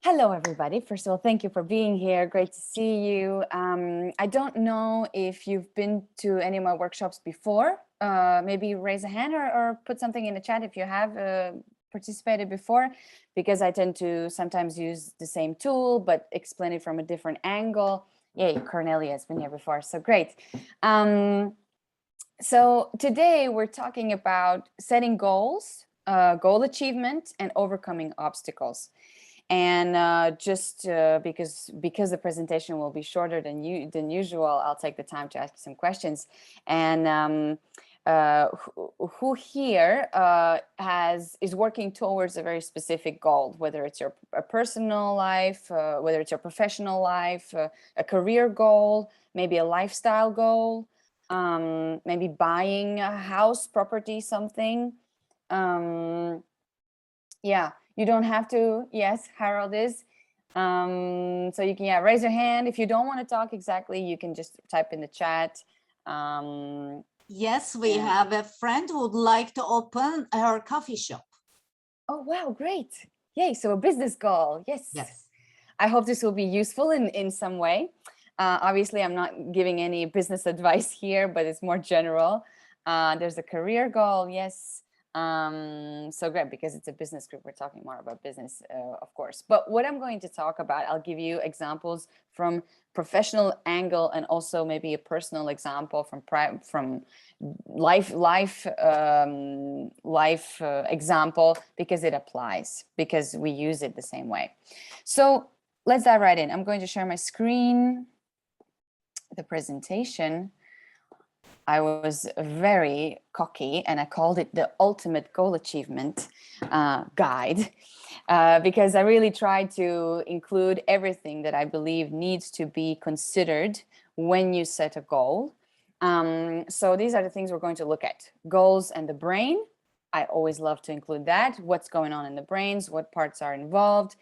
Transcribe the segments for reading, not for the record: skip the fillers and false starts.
Hello, everybody. First of all, thank you for being here. Great to see you. I don't know if you've been to any of my workshops before. Maybe raise a hand or put something in the chat if you have participated before, because I tend to sometimes use the same tool, but explain it from a different angle. Yay, Cornelia has been here before, so great. So today we're talking about setting goals, goal achievement, and overcoming obstacles. And because the presentation will be shorter than usual, I'll take the time to ask some questions. And who here is working towards a very specific goal, whether it's your personal life, whether it's your professional life, a career goal, maybe a lifestyle goal, maybe buying a house, property, something. Yeah, you don't have to. Yes, Harold is. So you can, raise your hand. If you don't want to talk exactly, you can just type in the chat. Yes, we have a friend who would like to open her coffee shop. Oh, wow, great. Yay, so a business goal. Yes. Yes. I hope this will be useful in some way. Obviously, I'm not giving any business advice here, but it's more general. There's a career goal. Yes. So great, because it's a business group, we're talking more about business, of course. But what I'm going to talk about, I'll give you examples from professional angle and also maybe a personal example from life example, because it applies, because we use it the same way. So let's dive right in. I'm going to share my screen, the presentation. I was very cocky and I called it the ultimate goal achievement guide, because I really tried to include everything that I believe needs to be considered when you set a goal. So these are the things we're going to look at. Goals and the brain. I always love to include that. What's going on in the brains, what parts are involved.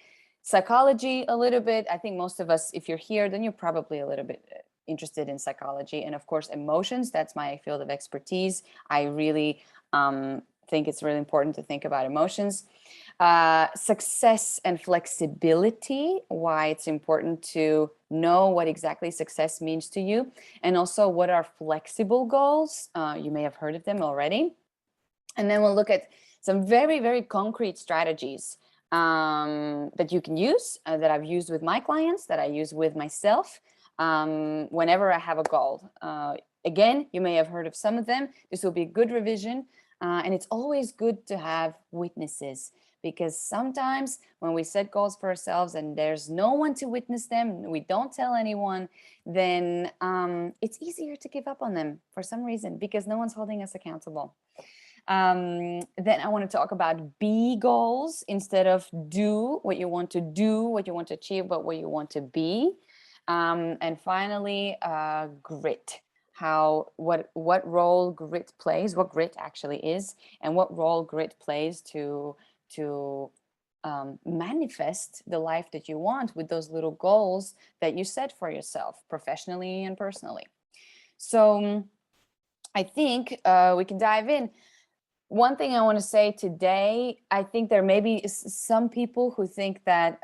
Psychology a little bit. I think most of us, if you're here, then you're probably a little bit interested in psychology, and of course emotions. That's my field of expertise. I really think it's really important to think about emotions. Success and flexibility, why it's important to know what exactly success means to you, and also what are flexible goals. You may have heard of them already. And then we'll look at some very, very concrete strategies that you can use, that I've used with my clients, that I use with myself, whenever I have a goal. Again, you may have heard of some of them. This will be a good revision. And it's always good to have witnesses, because sometimes when we set goals for ourselves and there's no one to witness them, we don't tell anyone, then it's easier to give up on them for some reason, because no one's holding us accountable. Then I want to talk about be goals instead of do what you want to do, what you want to achieve, but what you want to be. And finally, grit. What role grit plays, what grit actually is, and what role grit plays to manifest the life that you want with those little goals that you set for yourself, professionally and personally. So I think we can dive in. One thing I want to say today, I think there may be some people who think that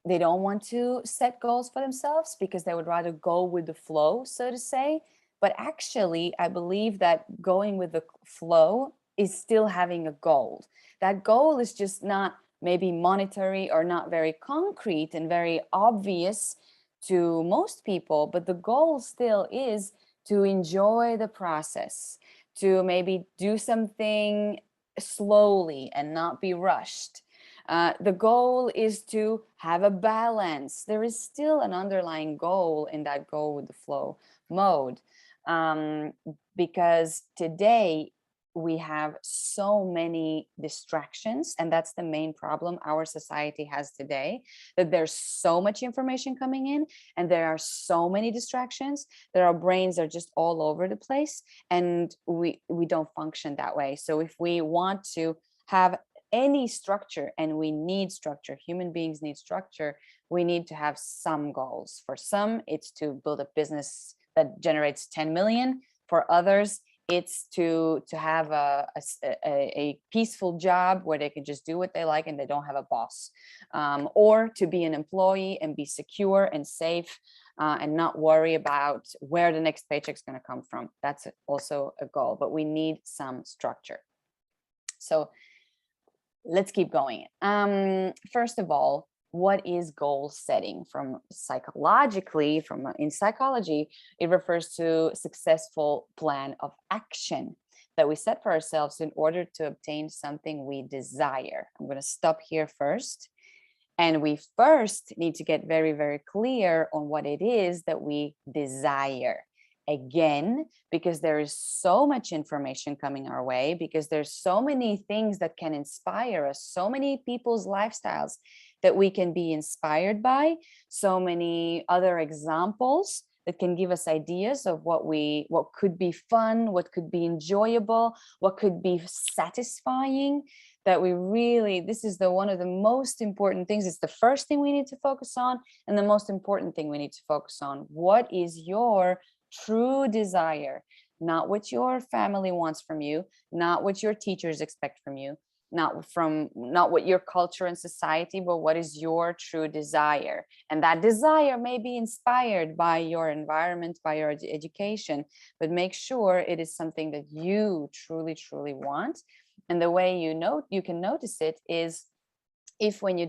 they don't want to set goals for themselves because they would rather go with the flow, so to say. But actually, I believe that going with the flow is still having a goal. That goal is just not maybe monetary or not very concrete and very obvious to most people, but the goal still is to enjoy the process, to maybe do something slowly and not be rushed. The goal is to have a balance. There is still an underlying goal in that go with the flow mode, because today we have so many distractions, and that's the main problem our society has today, that there's so much information coming in and there are so many distractions that our brains are just all over the place, and we don't function that way. So if we want to have any structure, and we need structure, human beings need structure, we need to have some goals. For some, it's to build a business that generates 10 million. For others, it's to have a peaceful job where they can just do what they like and they don't have a boss, or to be an employee and be secure and safe, and not worry about where the next paycheck is going to come from. That's also a goal, but we need some structure. So let's keep going. First of all, what is goal setting? From psychologically, in psychology, it refers to successful plan of action that we set for ourselves in order to obtain something we desire. I'm going to stop here first. And we first need to get very, very clear on what it is that we desire. Again, because there is so much information coming our way, because there's so many things that can inspire us, so many people's lifestyles that we can be inspired by, so many other examples that can give us ideas of what could be fun, what could be enjoyable, what could be satisfying, that we really, this is one of the most important things. It's the first thing we need to focus on, and the most important thing we need to focus on. What is your true desire? Not what your family wants from you, not what your teachers expect from you, not what your culture and society, but what is your true desire? And that desire may be inspired by your environment, by your education, but make sure it is something that you truly, truly want. And the way you can notice it is if when you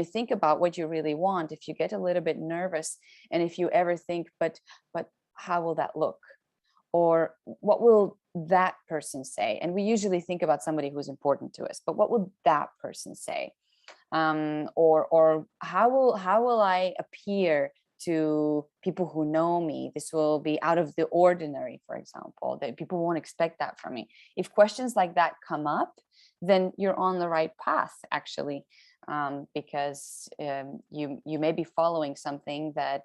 think about what you really want, if you get a little bit nervous, and if you ever think, but how will that look? Or what will that person say? And we usually think about somebody who's important to us, but what will that person say? Or how will I appear to people who know me? This will be out of the ordinary, for example, that people won't expect that from me. If questions like that come up, then you're on the right path, actually, because you may be following something that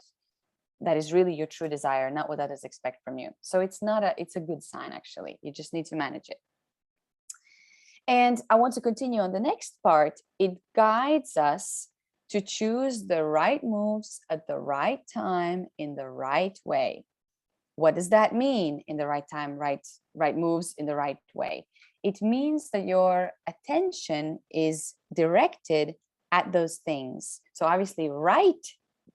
is really your true desire, not what others expect from you. So it's a good sign, actually. You just need to manage it. And I want to continue on the next part. It guides us to choose the right moves at the right time in the right way. What does that mean? In the right time, right moves in the right way. It means that your attention is directed at those things. So obviously, right,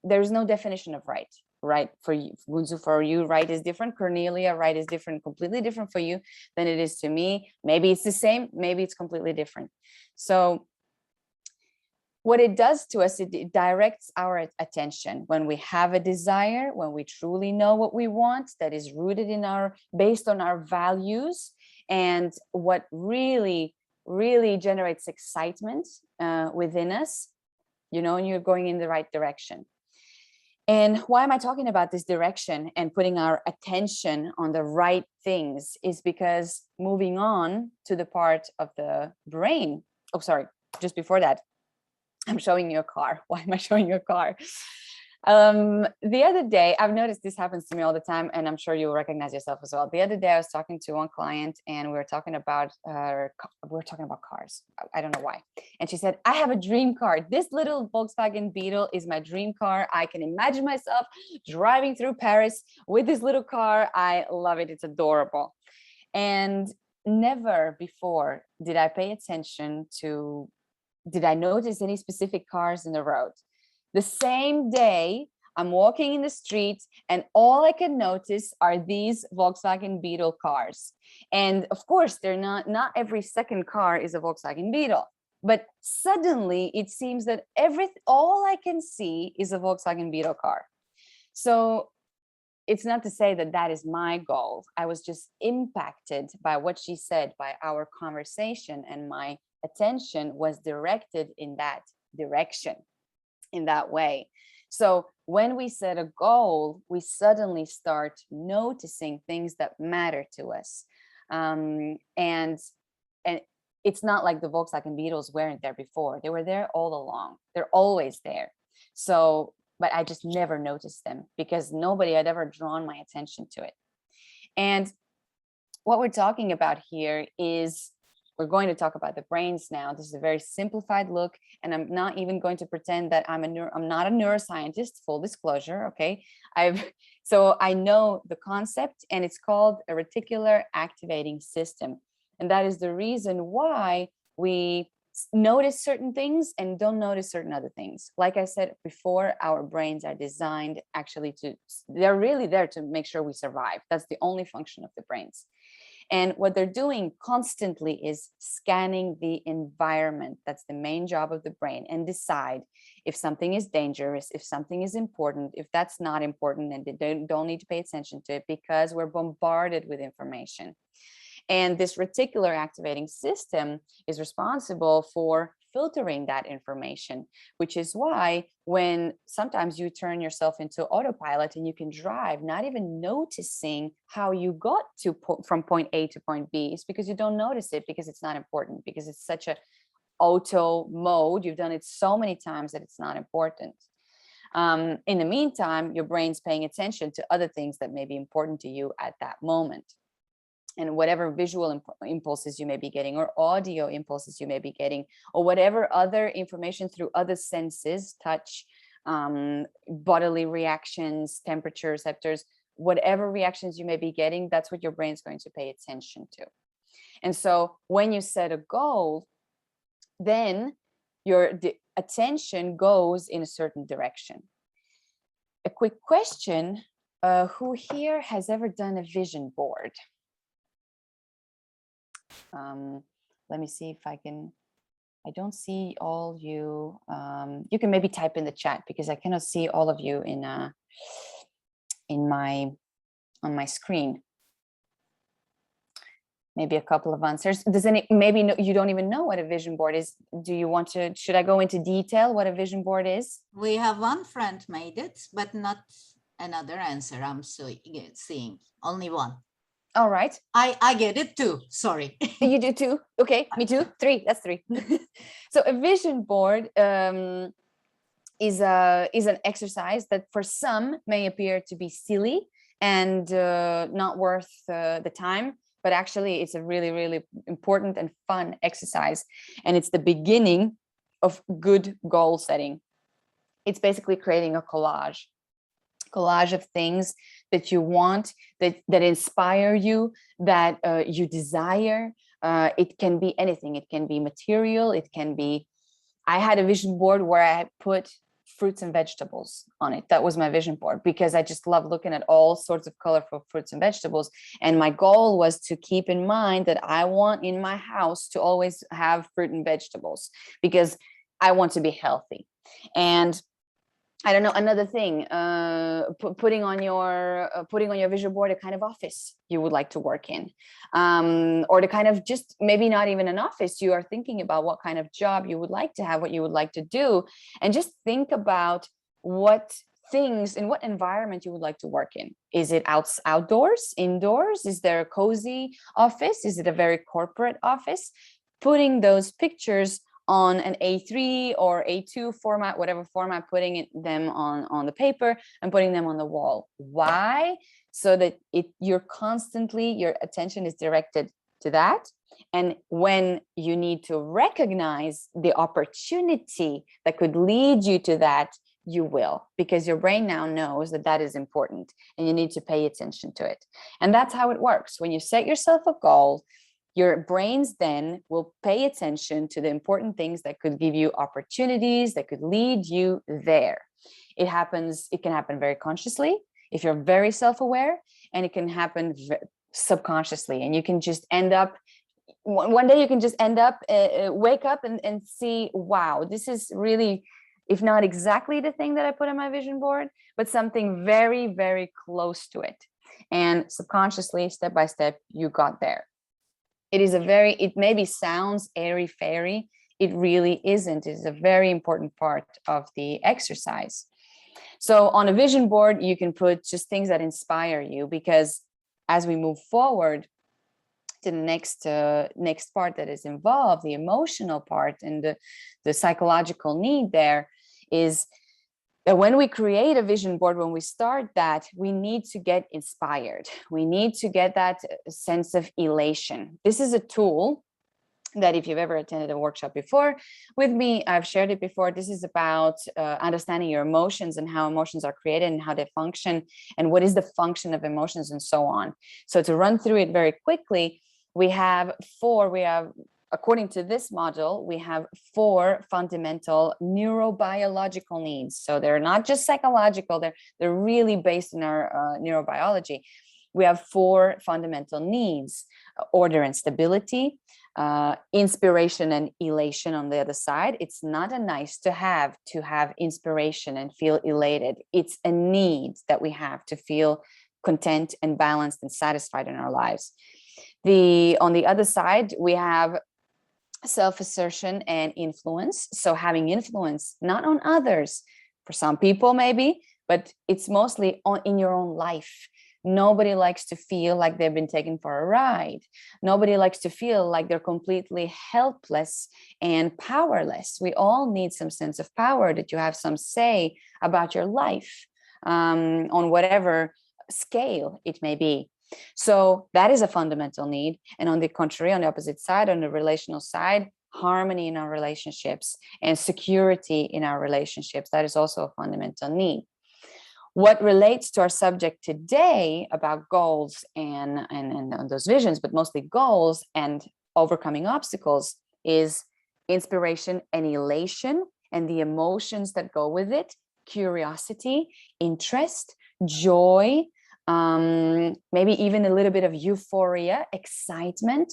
there's no definition of right. Right for you, Gunzu, for you, right is different. Cornelia, right is different, completely different for you than it is to me. Maybe it's the same, maybe it's completely different. So what it does to us, it directs our attention. When we have a desire, when we truly know what we want, that is rooted based on our values, and what really, really generates excitement within us, and you're going in the right direction. And why am I talking about this direction and putting our attention on the right things is because moving on to the part of the brain. Oh, sorry, just before that, I'm showing you a car. Why am I showing you a car? The other day, I've noticed this happens to me all the time, and I'm sure you'll recognize yourself as well. The other day, I was talking to one client, and we were talking about cars. I don't know why. And she said, "I have a dream car. This little Volkswagen Beetle is my dream car. I can imagine myself driving through Paris with this little car. I love it. It's adorable." And never before did I pay attention to, did I notice any specific cars in the road? The same day, I'm walking in the street, and all I can notice are these Volkswagen Beetle cars. And of course, they're not every second car is a Volkswagen Beetle. But suddenly, it seems that all I can see is a Volkswagen Beetle car. So it's not to say that that is my goal. I was just impacted by what she said, by our conversation, and my attention was directed in that direction, in that way. So when we set a goal, we suddenly start noticing things that matter to us. And it's not like the Volkswagen Beetles weren't there before. They were there all along. They're always there. So, but I just never noticed them because nobody had ever drawn my attention to it. And what we're talking about here is we're going to talk about the brains now. This is a very simplified look, and I'm not even going to pretend that I'm not a neuroscientist, full disclosure, okay? So I know the concept, and it's called a reticular activating system. And that is the reason why we notice certain things and don't notice certain other things. Like I said before, our brains are designed actually they're really there to make sure we survive. That's the only function of the brains. And what they're doing constantly is scanning the environment. That's the main job of the brain, and decide if something is dangerous, if something is important, if that's not important, and they don't need to pay attention to it because we're bombarded with information. And this reticular activating system is responsible for filtering that information, which is why when sometimes you turn yourself into autopilot and you can drive, not even noticing how you got from point A to point B, is because you don't notice it, because it's not important, because it's such a auto mode. You've done it so many times that it's not important. In the meantime, your brain's paying attention to other things that may be important to you at that moment. And whatever visual impulses you may be getting, or audio impulses you may be getting, or whatever other information through other senses, touch, bodily reactions, temperature receptors, whatever reactions you may be getting, that's what your brain's going to pay attention to. And so when you set a goal, then the attention goes in a certain direction. A quick question, who here has ever done a vision board? Let me see if I can. I don't see all you. You can maybe type in the chat, because I cannot see all of you on my screen. Maybe a couple of answers. Maybe you don't even know what a vision board is. Do you want to? Should I go into detail what a vision board is? We have one friend made it, but not another answer. I'm seeing only one. All right. I get it too. Sorry. You do too? Okay, me too. 3. That's 3. So a vision board is an exercise that for some may appear to be silly and not worth the time, but actually it's a really, really important and fun exercise. And it's the beginning of good goal setting. It's basically creating a collage of things that you want, that inspire you, that you desire. It can be anything. It can be material. It can be, I had a vision board where I put fruits and vegetables on it. That was my vision board, because I just love looking at all sorts of colorful fruits and vegetables. And my goal was to keep in mind that I want in my house to always have fruit and vegetables, because I want to be healthy. And I don't know, another thing, putting on your vision board a kind of office you would like to work in, or the kind of, just maybe not even an office, you are thinking about what kind of job you would like to have, what you would like to do, and just think about what things, in what environment you would like to work in. Is it outdoors, indoors? Is there a cozy office? Is it a very corporate office? Putting those pictures on an A3 or A2 format, whatever format, putting them on the paper and putting them on the wall. Why? So that your attention is directed to that. And when you need to recognize the opportunity that could lead you to that, you will, because your brain now knows that that is important and you need to pay attention to it. And that's how it works. When you set yourself a goal, your brains then will pay attention to the important things that could give you opportunities, that could lead you there. It can happen very consciously if you're very self-aware, and it can happen subconsciously. And you can just end up, one day you can just end up, wake up and see, wow, this is really, if not exactly the thing that I put on my vision board, but something very, very close to it. And subconsciously, step by step, you got there. It maybe sounds airy-fairy. It really isn't. It is a very important part of the exercise. So on a vision board, you can put just things that inspire you, because as we move forward to the next part that is involved, the emotional part and the psychological need there, is that when we create a vision board, when we start that, we need to get inspired. We need to get that sense of elation. This is a tool that if you've ever attended a workshop before with me, I've shared it before. This is about understanding your emotions and how emotions are created and how they function and what is the function of emotions and so on. So to run through it very quickly, according to this model, we have 4 fundamental neurobiological needs. So they're not just psychological, they're really based in our neurobiology. We have 4 fundamental needs: order and stability, inspiration and elation on the other side. It's not a nice to have inspiration and feel elated. It's a need that we have to feel content and balanced and satisfied in our lives. On the other side, we have self-assertion and influence. So having influence not on others, for some people maybe, but it's mostly in your own life. Nobody likes to feel like they've been taken for a ride. Nobody likes to feel like they're completely helpless and powerless. We all need some sense of power, that you have some say about your life, on whatever scale it may be. So that is a fundamental need. And on the contrary, on the opposite side, on the relational side, harmony in our relationships and security in our relationships, that is also a fundamental need. What relates to our subject today about goals and those visions, but mostly goals and overcoming obstacles, is inspiration and elation and the emotions that go with it: curiosity, interest, joy, maybe even a little bit of euphoria, excitement,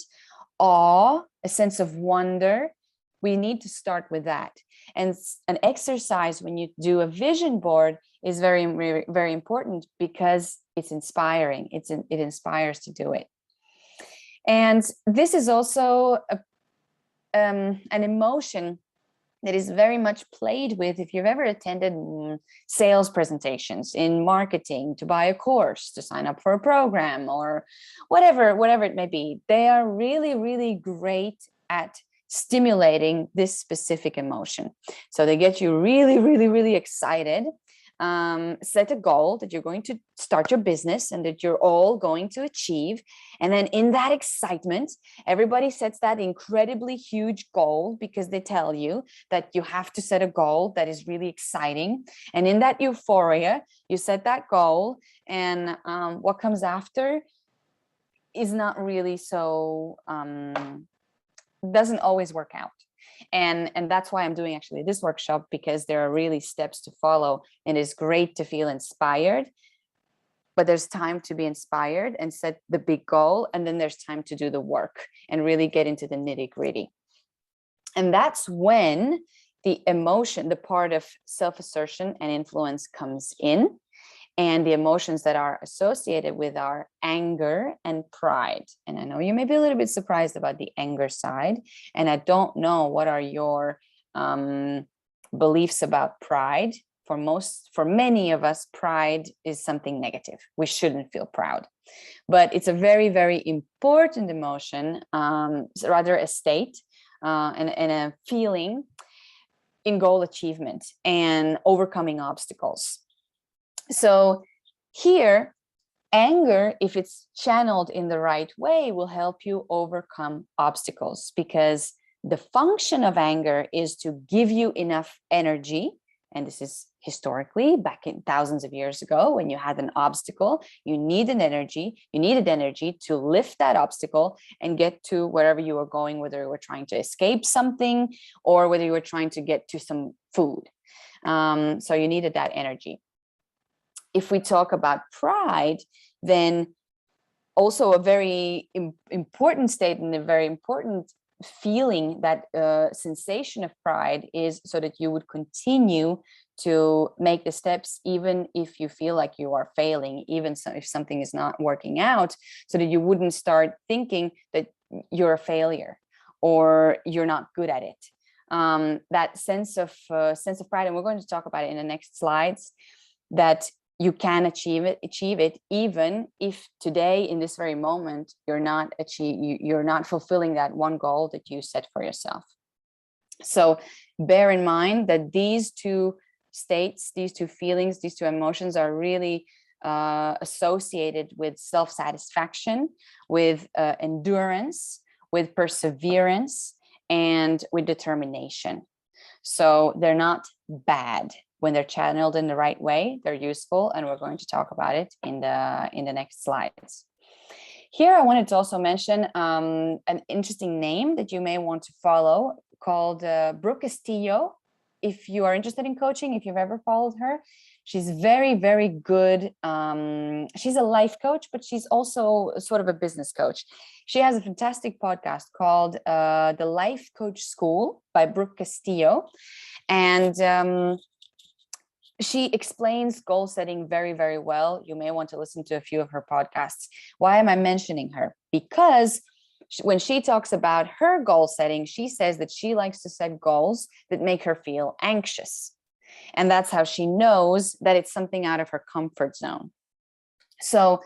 awe, a sense of wonder. We need to start with that. And an exercise when you do a vision board is very, very, very important, because it's inspiring. It inspires to do it. And this is also an emotion that is very much played with if you've ever attended sales presentations in marketing, to buy a course, to sign up for a program, or whatever it may be. They are really, really great at stimulating this specific emotion. So they get you really, really, really excited. Set a goal that you're going to start your business and that you're all going to achieve. And then in that excitement, everybody sets that incredibly huge goal, because they tell you that you have to set a goal that is really exciting. And in that euphoria, you set that goal, and what comes after is not really so, doesn't always work out. And that's why I'm doing actually this workshop, because there are really steps to follow, and it's great to feel inspired, but there's time to be inspired and set the big goal, and then there's time to do the work and really get into the nitty-gritty. And that's when the emotion, the part of self-assertion and influence, comes in. And the emotions that are associated with are anger and pride. And I know you may be a little bit surprised about the anger side, and I don't know what are your beliefs about pride. For many of us, pride is something negative. We shouldn't feel proud, but it's a very, very important emotion, rather a state and a feeling in goal achievement and overcoming obstacles. So here, anger, if it's channeled in the right way, will help you overcome obstacles, because the function of anger is to give you enough energy. And this is historically back in thousands of years ago, when you had an obstacle, you needed energy to lift that obstacle and get to wherever you were going, whether you were trying to escape something or whether you were trying to get to some food. So you needed that energy. If we talk about pride, then also a very important state and a very important feeling, that sensation of pride, is so that you would continue to make the steps, even if you feel like you are failing, even so if something is not working out, so that you wouldn't start thinking that you're a failure or you're not good at it. That sense of pride, and we're going to talk about it in the next slides, that you can achieve it, even if today, in this very moment, you're not fulfilling that one goal that you set for yourself. So bear in mind that these two states, these two feelings, these two emotions are really associated with self-satisfaction, with endurance, with perseverance, and with determination. So they're not bad. When they're channeled in the right way, they're useful, and we're going to talk about it in the next slides. Here, I wanted to also mention an interesting name that you may want to follow, called Brooke Castillo. If you are interested in coaching, if you've ever followed her, she's very, very good. She's a life coach, but she's also sort of a business coach. She has a fantastic podcast called The Life Coach School by Brooke Castillo. And she explains goal setting very, very well. You may want to listen to a few of her podcasts. Why am I mentioning her? Because when she talks about her goal setting, she says that she likes to set goals that make her feel anxious. And that's how she knows that it's something out of her comfort zone. So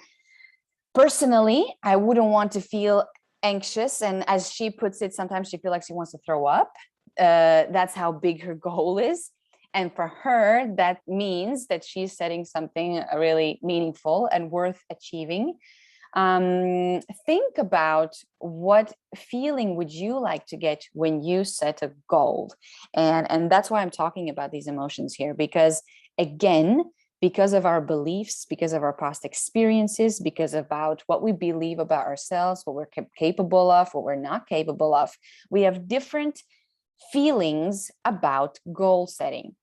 personally, I wouldn't want to feel anxious. And as she puts it, sometimes she feels like she wants to throw up. That's how big her goal is. And for her, that means that she's setting something really meaningful and worth achieving. Think about what feeling would you like to get when you set a goal. And that's why I'm talking about these emotions here, because again, because of our beliefs, because of our past experiences, because about what we believe about ourselves, what we're capable of, what we're not capable of, we have different feelings about goal setting.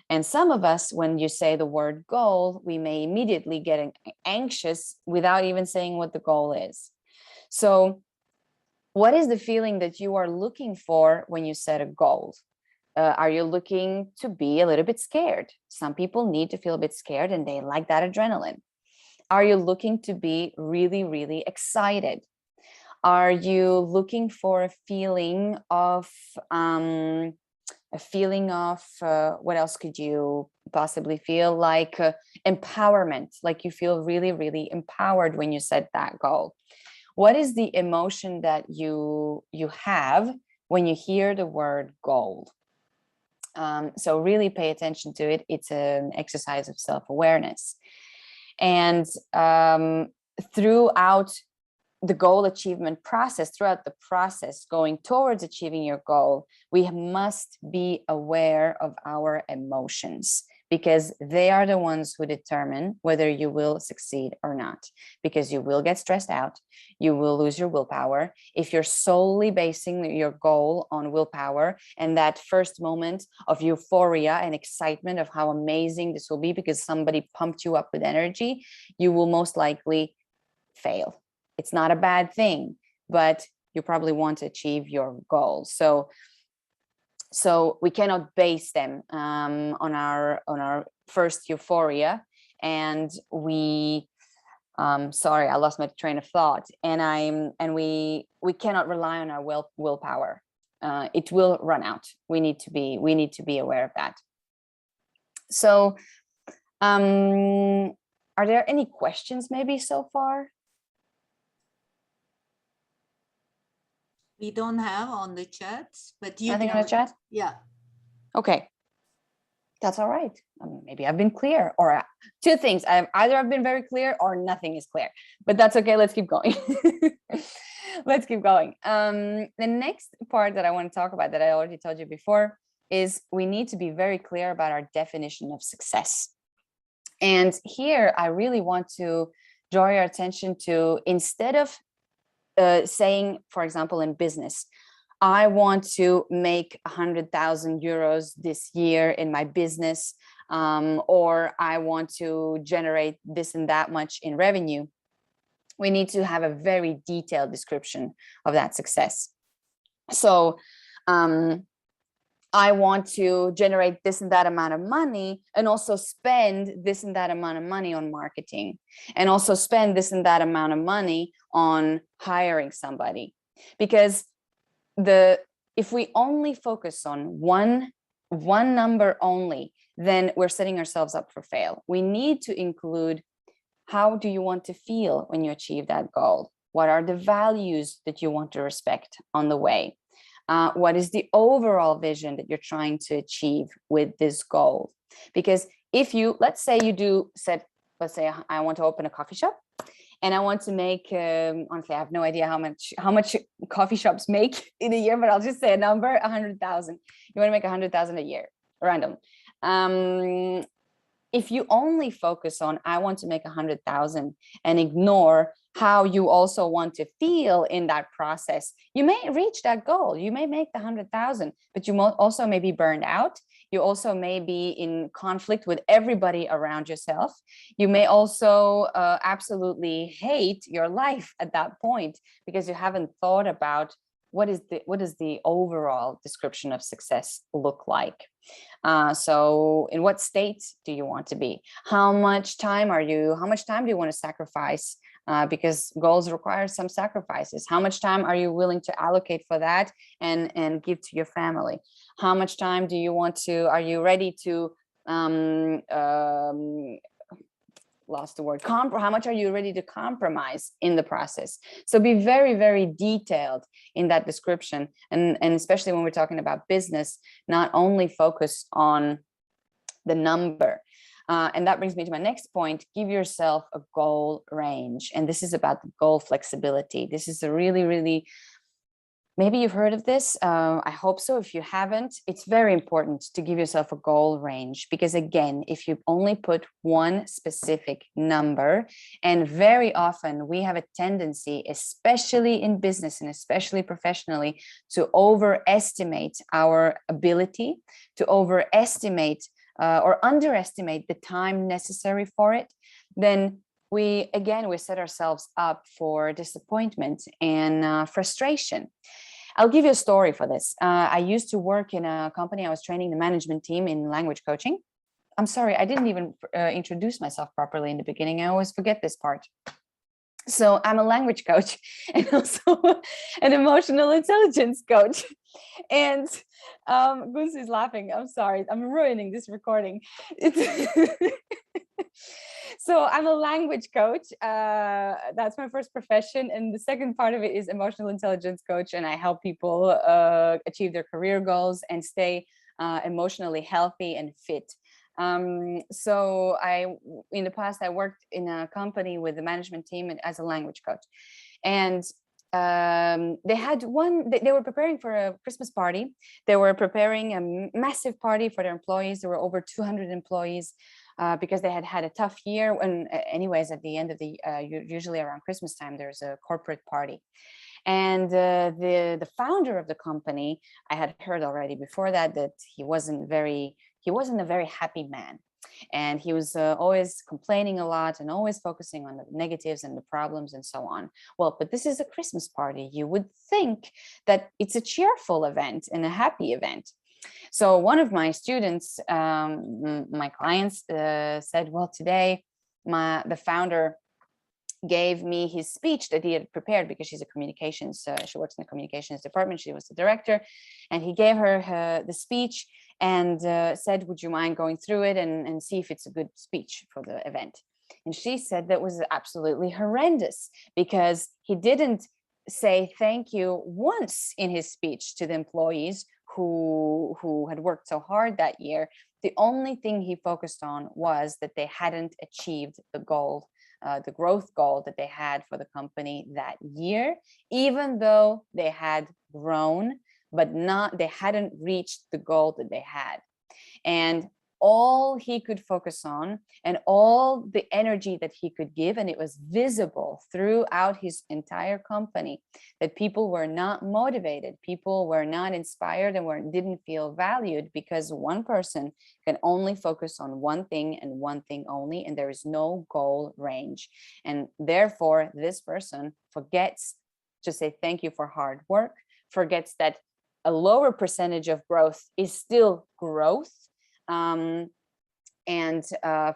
And some of us, when you say the word goal, we may immediately get anxious without even saying what the goal is. So what is the feeling that you are looking for when you set a goal? Are you looking to be a little bit scared? Some people need to feel a bit scared and they like that adrenaline. Are you looking to be really, really excited? Are you looking for a feeling of what else could you possibly feel? Like empowerment, like you feel really, really empowered when you set that goal. What is the emotion that you have when you hear the word goal? So really pay attention to it. It's an exercise of self-awareness. And throughout the goal achievement process, throughout the process going towards achieving your goal, we must be aware of our emotions, because they are the ones who determine whether you will succeed or not. Because you will get stressed out, you will lose your willpower. If you're solely basing your goal on willpower and that first moment of euphoria and excitement of how amazing this will be because somebody pumped you up with energy, you will most likely fail. It's not a bad thing, but you probably want to achieve your goals. So we cannot base them on our first euphoria. And we, sorry, I lost my train of thought. And we cannot rely on our willpower. It will run out. We need to be aware of that. So, are there any questions maybe so far? We don't have on the chats, but you Nothing can. on the chat? Yeah. Okay. That's all right. Maybe I've been clear, or two things. I've been very clear or nothing is clear, but that's okay. Let's keep going. Let's keep going. The next part that I want to talk about, that I already told you before, is we need to be very clear about our definition of success. And here I really want to draw your attention to, instead of saying, for example, in business, I want to make 100,000 euros this year in my business, or I want to generate this and that much in revenue. We need to have a very detailed description of that success. So I want to generate this and that amount of money, and also spend this and that amount of money on marketing, and also spend this and that amount of money on hiring somebody. Because if we only focus on one number only, then we're setting ourselves up for fail. We need to include, how do you want to feel when you achieve that goal? What are the values that you want to respect on the way? What is the overall vision that you're trying to achieve with this goal? Because if you, let's say I want to open a coffee shop, and I want to make, honestly, I have no idea how much coffee shops make in a year, but I'll just say a number, 100,000. You want to make 100,000 a year, random. If you only focus on, I want to make 100,000 and ignore how you also want to feel in that process, you may reach that goal. You may make the 100,000, but you also may be burned out. You also may be in conflict with everybody around yourself. You may also absolutely hate your life at that point because you haven't thought about what does the overall description of success look like. So in what state do you want to be? How much time do you want to sacrifice? Because goals require some sacrifices. How much time are you willing to allocate for that and give to your family? How much time are you ready to, lost the word, how much are you ready to compromise in the process? So be very, very detailed in that description. And especially when we're talking about business, not only focus on the number. And that brings me to my next point. Give yourself a goal range. And this is about the goal flexibility. This is a really, really, maybe you've heard of this. I hope so. If you haven't, it's very important to give yourself a goal range, because again, if you only put one specific number, and very often we have a tendency, especially in business and especially professionally, to overestimate our ability, to overestimate or underestimate the time necessary for it, then we set ourselves up for disappointment and frustration. I'll give you a story for this. I used to work in a company. I was training the management team in language coaching. I'm sorry, I didn't even introduce myself properly in the beginning. I always forget this part. So I'm a language coach and also an emotional intelligence coach. And Gus is laughing. I'm sorry, I'm ruining this recording. So I'm a language coach. That's my first profession. And the second part of it is emotional intelligence coach. And I help people achieve their career goals and stay emotionally healthy and fit. So in the past, I worked in a company with the management team as a language coach. And they were preparing for a Christmas party. They were preparing a massive party for their employees. There were over 200 employees because they had had a tough year. And anyways, at the end of the, usually around Christmas time, there's a corporate party. And the founder of the company, I had heard already before that he wasn't a very happy man. And he was always complaining a lot and always focusing on the negatives and the problems and so on. Well, but this is a Christmas party. You would think that it's a cheerful event and a happy event. So one of my students, my clients said, well, today the founder gave me his speech that he had prepared, because she's a communications, she works in the communications department. She was the director, and he gave her the speech and said, would you mind going through it and see if it's a good speech for the event? And she said that was absolutely horrendous, because he didn't say thank you once in his speech to the employees who had worked so hard that year. The only thing he focused on was that they hadn't achieved the goal, the growth goal that they had for the company that year, even though they had grown, but they hadn't reached the goal that they had. And all he could focus on and all the energy that he could give, and it was visible throughout his entire company, that people were not motivated, people were not inspired, and didn't feel valued, because one person can only focus on one thing and one thing only, and there is no goal range. And therefore, this person forgets to say thank you for hard work, forgets that a lower percentage of growth is still growth, and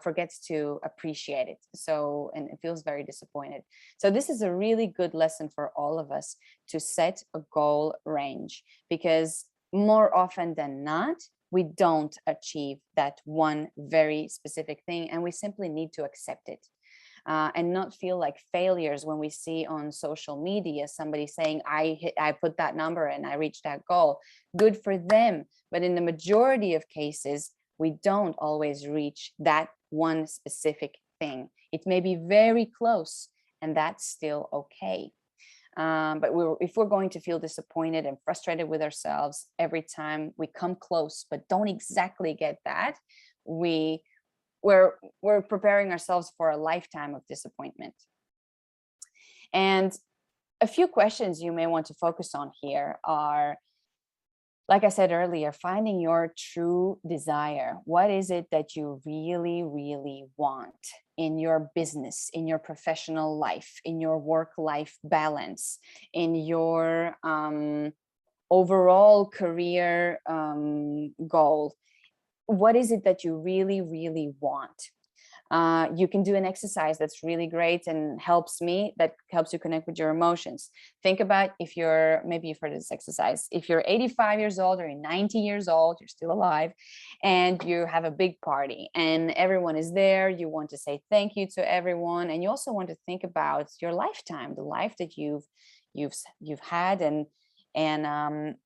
forgets to appreciate it. So, and it feels very disappointed. So this is a really good lesson for all of us, to set a goal range, because more often than not, we don't achieve that one very specific thing, and we simply need to accept it. And not feel like failures when we see on social media somebody saying, I put that number and I reached that goal. Good for them. But in the majority of cases, we don't always reach that one specific thing. It may be very close, and that's still okay. But if we're going to feel disappointed and frustrated with ourselves every time we come close but don't exactly get that, we're preparing ourselves for a lifetime of disappointment. And a few questions you may want to focus on here are, like I said earlier, finding your true desire. What is it that you really, really want in your business, in your professional life, in your work-life balance, in your overall career goal? What is it that you really, really want? You can do an exercise that's really great and helps you connect with your emotions. Think about, if you're, maybe you've heard of this exercise, if you're 85 years old or 90 years old, you're still alive, and you have a big party and everyone is there, you want to say thank you to everyone, and you also want to think about your lifetime, the life that you've had, and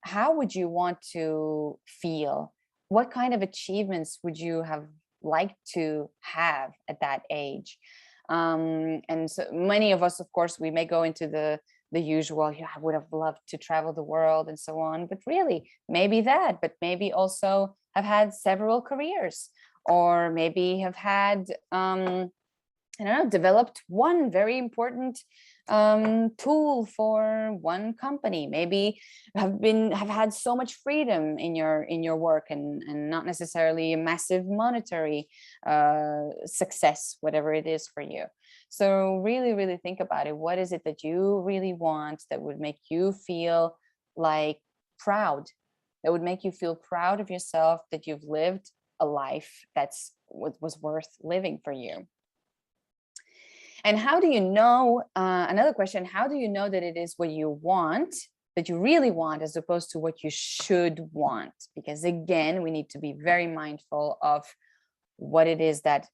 how would you want to feel? What kind of achievements would you have like to have at that age? And so many of us, of course, we may go into the usual, yeah, I would have loved to travel the world and so on, but really maybe that, but maybe also have had several careers, or maybe have had I don't know, developed one very important tool for one company. Maybe have had so much freedom in your work, and not necessarily a massive monetary success, whatever it is for you. So really, really think about it. What is it that you really want that would make you feel like proud? That would make you feel proud of yourself, that you've lived a life that's was worth living for you. And how do you know, another question, how do you know that it is what you want, that you really want, as opposed to what you should want? Because again, we need to be very mindful of what it is that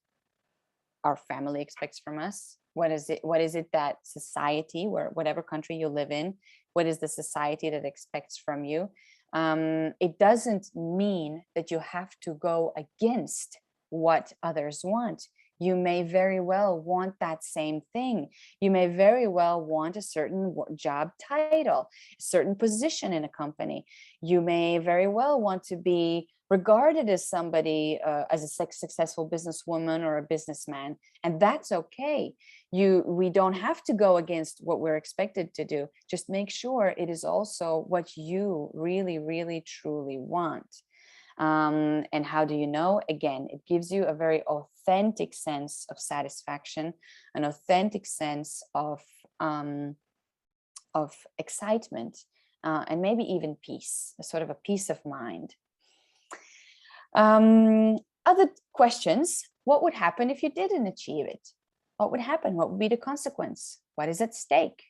our family expects from us. What is it that society, whatever country you live in, what is the society that expects from you? It doesn't mean that you have to go against what others want. You may very well want that same thing. You may very well want a certain job title, a certain position in a company. You may very well want to be regarded as somebody, as a successful businesswoman or a businessman, and that's okay. We don't have to go against what we're expected to do. Just make sure it is also what you really, really, truly want. And how do you know? Again, it gives you a very authentic sense of satisfaction, an authentic sense of excitement, and maybe even peace, a sort of a peace of mind. Other questions: what would happen if you didn't achieve it? What would happen? What would be the consequence? What is at stake?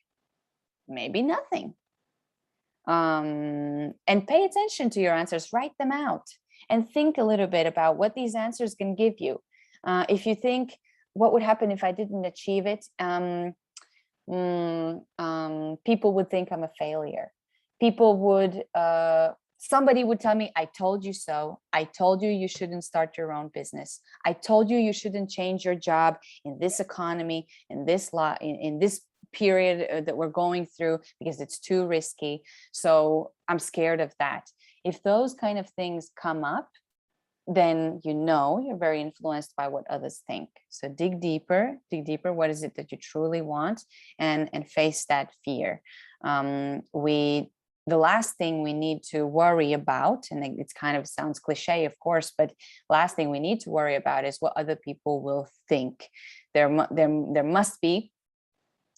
Maybe nothing. And pay attention to your answers, write them out, and think a little bit about what these answers can give you. If you think, what would happen if I didn't achieve it? People would think I'm a failure. People would, somebody would tell me, I told you so. I told you you shouldn't start your own business. I told you you shouldn't change your job in this economy, in this law, in this period that we're going through, because it's too risky. So I'm scared of that. If those kind of things come up, then you know you're very influenced by what others think. So dig deeper. What is it that you truly want, and face that fear. The last thing we need to worry about, and it's kind of sounds cliche, of course, but last thing we need to worry about is what other people will think. There must be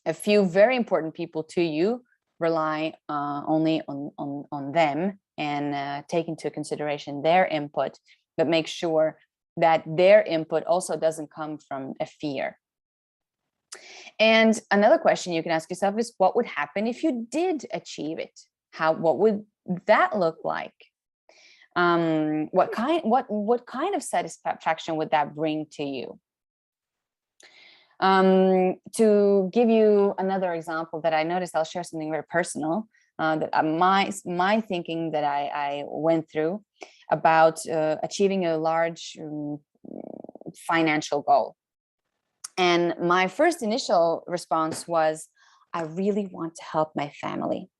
a few very important people to you. Rely only on them, and take into consideration their input, but make sure that their input also doesn't come from a fear. And another question you can ask yourself is, what would happen if you did achieve it? What would that look like? What kind of satisfaction would that bring to you? To give you another example that I noticed, I'll share something very personal, that my thinking that I went through about achieving a large financial goal. And my first initial response was, I really want to help my family.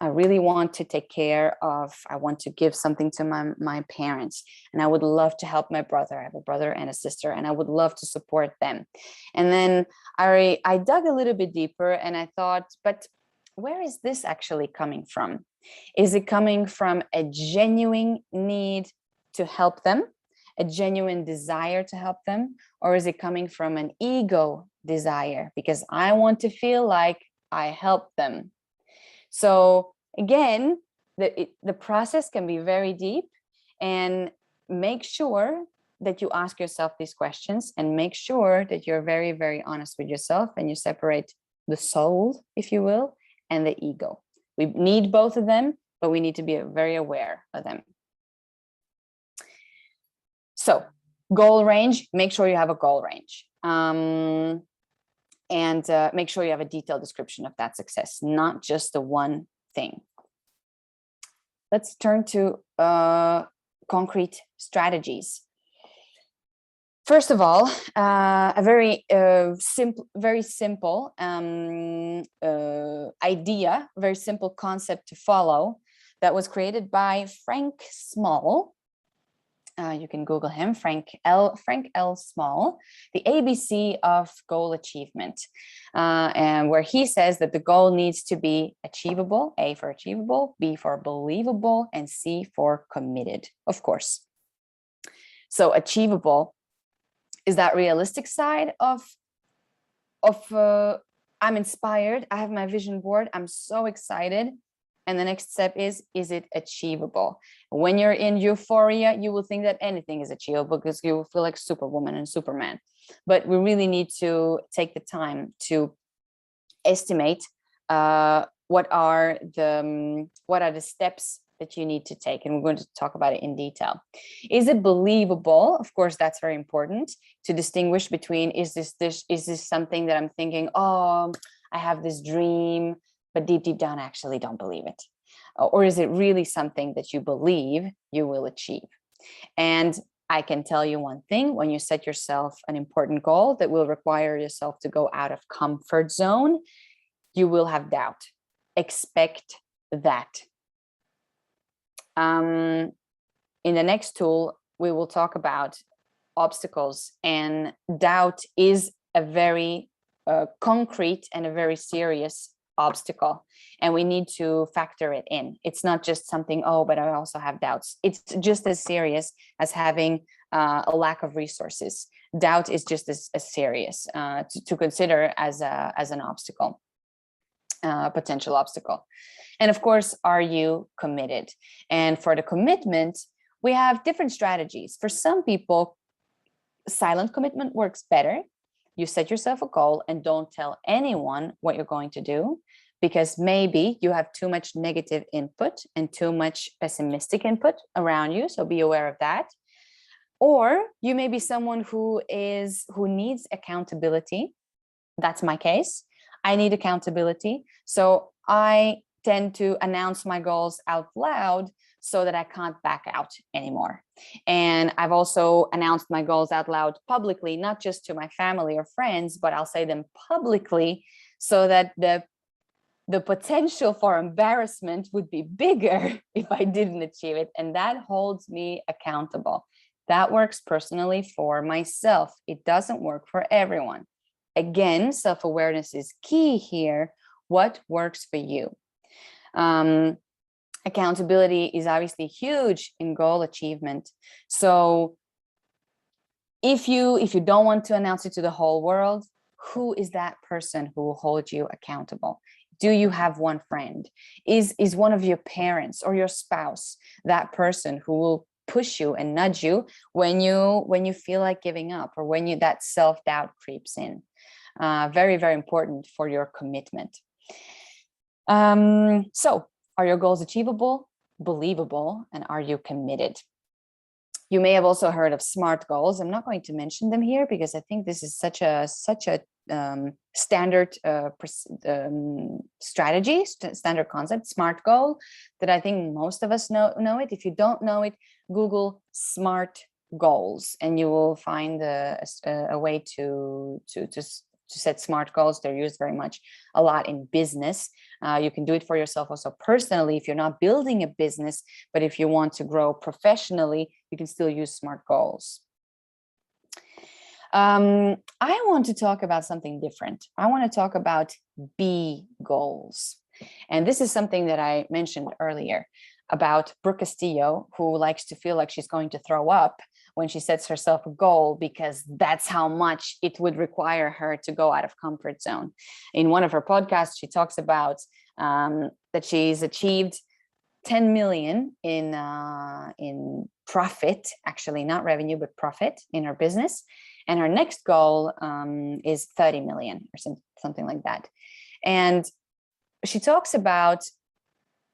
I really want to take care of, I want to give something to my parents, and I would love to help my brother. I have a brother and a sister, and I would love to support them. And then I dug a little bit deeper, and I thought, but where is this actually coming from? Is it coming from a genuine need to help them, a genuine desire to help them, or is it coming from an ego desire because I want to feel like I help them? So again, the process can be very deep, and make sure that you ask yourself these questions, and make sure that you're very, very honest with yourself, and you separate the soul, if you will, and the ego. We need both of them, but we need to be very aware of them. So goal range, make sure you have a goal range. And make sure you have a detailed description of that success, not just the one thing. Let's turn to concrete strategies. First of all, a very simple idea, very simple concept to follow that was created by Frank Small. You can Google him, Frank L. Small, the ABC of goal achievement, and where he says that the goal needs to be achievable, A for achievable, B for believable, and C for committed, of course. So achievable is that realistic side of I'm inspired, I have my vision board, I'm so excited. And the next step is it achievable? When you're in euphoria, you will think that anything is achievable because you will feel like Superwoman and Superman. But we really need to take the time to estimate what are the steps that you need to take. And we're going to talk about it in detail. Is it believable? Of course, that's very important to distinguish between, is this something that I'm thinking, oh, I have this dream, but deep down, I actually don't believe it? Or is it really something that you believe you will achieve? And I can tell you one thing: when you set yourself an important goal that will require yourself to go out of comfort zone, you will have doubt. Expect that. In the next tool, we will talk about obstacles, and doubt is a very concrete and a very serious obstacle, and we need to factor it in. It's not just something, oh, but I also have doubts. It's just as serious as having a lack of resources. Doubt is just as serious to consider as an obstacle, potential obstacle. And of course, are you committed? And for the commitment, we have different strategies. For some people, silent commitment works better. You set yourself a goal and don't tell anyone what you're going to do, because maybe you have too much negative input and too much pessimistic input around you. So be aware of that. Or you may be someone who needs accountability. That's my case. I need accountability. So I tend to announce my goals out loud so that I can't back out anymore. And I've also announced my goals out loud publicly, not just to my family or friends, but I'll say them publicly so that the potential for embarrassment would be bigger if I didn't achieve it. And that holds me accountable. That works personally for myself. It doesn't work for everyone. Again, self-awareness is key here. What works for you? Accountability is obviously huge in goal achievement. So if you don't want to announce it to the whole world, who is that person who will hold you accountable? Do you have one friend? Is one of your parents or your spouse that person who will push you and nudge you when you feel like giving up, or when that self-doubt creeps in? Very, very important for your commitment. So are your goals achievable, believable, and are you committed? You may have also heard of SMART goals. I'm not going to mention them here because I think this is such a standard strategy, standard concept, SMART goal, that I think most of us know it. If you don't know it, Google SMART goals, and you will find a way to set SMART goals. They're used very much a lot in business. You can do it for yourself also personally if you're not building a business, but if you want to grow professionally, you can still use SMART goals. I want to talk about something different. I want to talk about B goals. And this is something that I mentioned earlier about Brooke Castillo, who likes to feel like she's going to throw up when she sets herself a goal, because that's how much it would require her to go out of comfort zone. In one of her podcasts, she talks about that she's achieved 10 million in profit, actually not revenue, but profit in her business. And her next goal is 30 million or something like that. And she talks about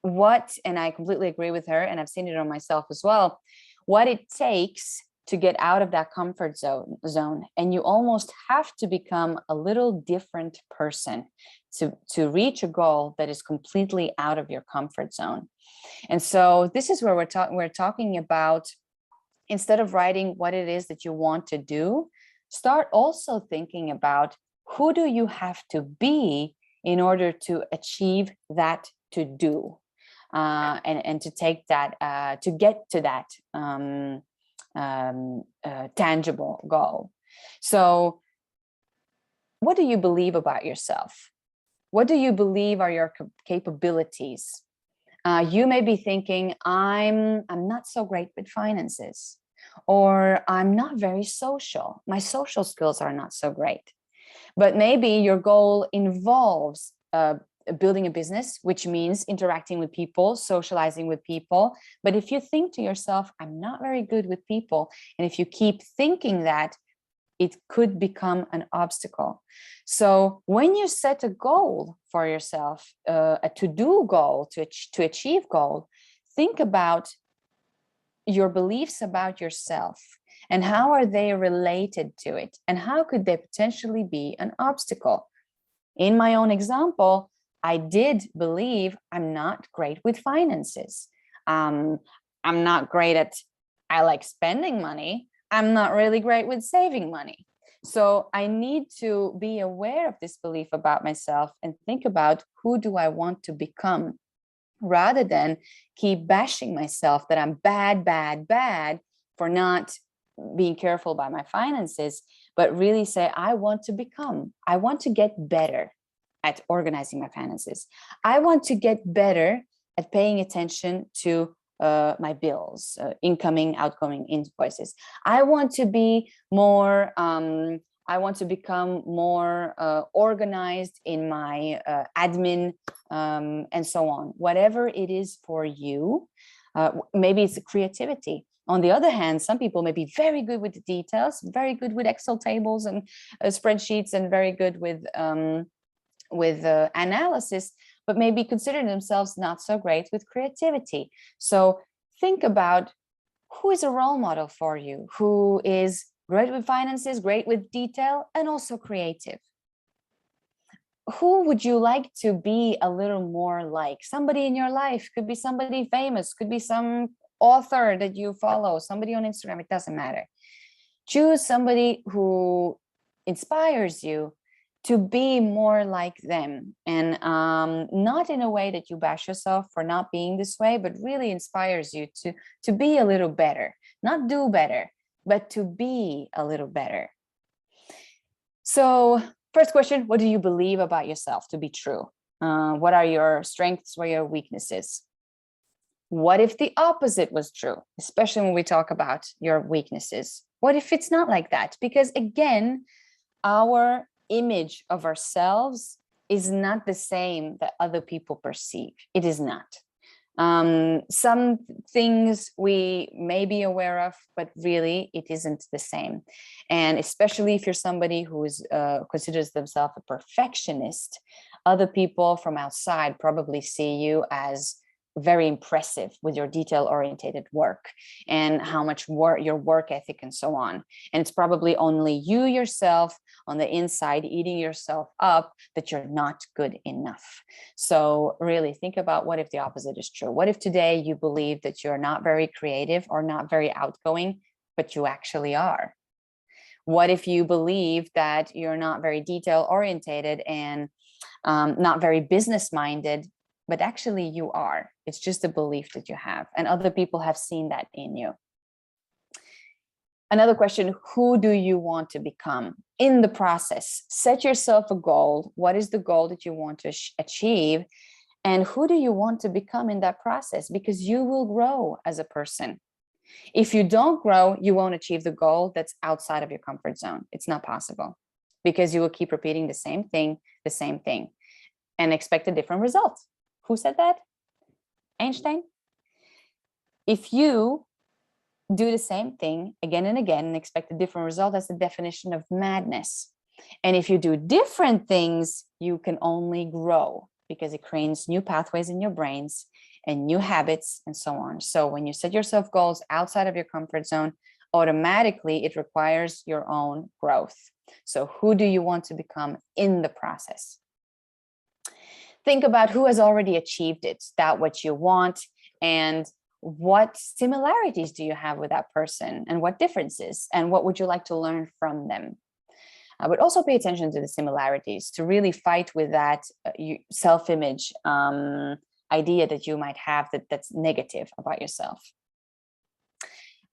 what, and I completely agree with her, and I've seen it on myself as well, what it takes to get out of that comfort zone. And you almost have to become a little different person to reach a goal that is completely out of your comfort zone. And so this is where we're talking about, instead of writing what it is that you want to do, start also thinking about who do you have to be in order to achieve that to do, and to take that, to get to that tangible goal. So what do you believe about yourself? What do you believe are your capabilities? You may be thinking, I'm not so great with finances, or I'm not very social. My social skills are not so great. But maybe your goal involves building a business, which means interacting with people, socializing with people. But if you think to yourself, I'm not very good with people, and if you keep thinking that, it could become an obstacle. So when you set a goal for yourself, a to-do goal, to achieve goal, think about your beliefs about yourself and how are they related to it, and how could they potentially be an obstacle. In my own example, I did believe I'm not great with finances. I'm not great at, I like spending money. I'm not really great with saving money. So I need to be aware of this belief about myself and think about, who do I want to become, rather than keep bashing myself that I'm bad for not being careful about my finances, but really say, I want to get better at organizing my finances. I want to get better at paying attention to my bills, incoming, outgoing invoices. I want to be more, I want to become more organized in my admin, and so on. Whatever it is for you, maybe it's creativity. On the other hand, some people may be very good with the details, very good with Excel tables and spreadsheets, and very good with analysis, but maybe consider themselves not so great with creativity. So think about, who is a role model for you, who is great with finances, great with detail, and also creative. Who would you like to be a little more like? Somebody in your life, could be somebody famous, could be some author that you follow, somebody on Instagram, it doesn't matter. Choose somebody who inspires you to be more like them, and not in a way that you bash yourself for not being this way, but really inspires you to be a little better, not do better, but to be a little better. So first question, what do you believe about yourself to be true? What are your strengths? What are your weaknesses? What if the opposite was true, especially when we talk about your weaknesses? What if it's not like that? Because again, our image of ourselves is not the same that other people perceive. It is not. Some things we may be aware of, but really it isn't the same. And especially if you're somebody who is considers themselves a perfectionist, other people from outside probably see you as very impressive with your detail-oriented work and how much your work ethic and so on. And it's probably only you yourself on the inside eating yourself up that you're not good enough. So really think about, what if the opposite is true? What if today you believe that you're not very creative or not very outgoing? but you actually are? What if you believe that you're not very detail orientated and not very business minded, but actually you are? It's just a belief that you have, and other people have seen that in you. Another question, who do you want to become? In the process, set yourself a goal. What is the goal that you want to achieve? And who do you want to become in that process? Because you will grow as a person. If you don't grow, you won't achieve the goal that's outside of your comfort zone. It's not possible, because you will keep repeating the same thing, and expect a different result. Who said that? Einstein? If you do the same thing again and again and expect a different result, that's the definition of madness. And if you do different things, you can only grow, because it creates new pathways in your brains and new habits and so on. So when you set yourself goals outside of your comfort zone, automatically it requires your own growth. So who do you want to become in the process? Think about who has already achieved it, that what you want, and what similarities do you have with that person, and what differences, and what would you like to learn from them? But also pay attention to the similarities, to really fight with that self-image idea that you might have that's negative about yourself.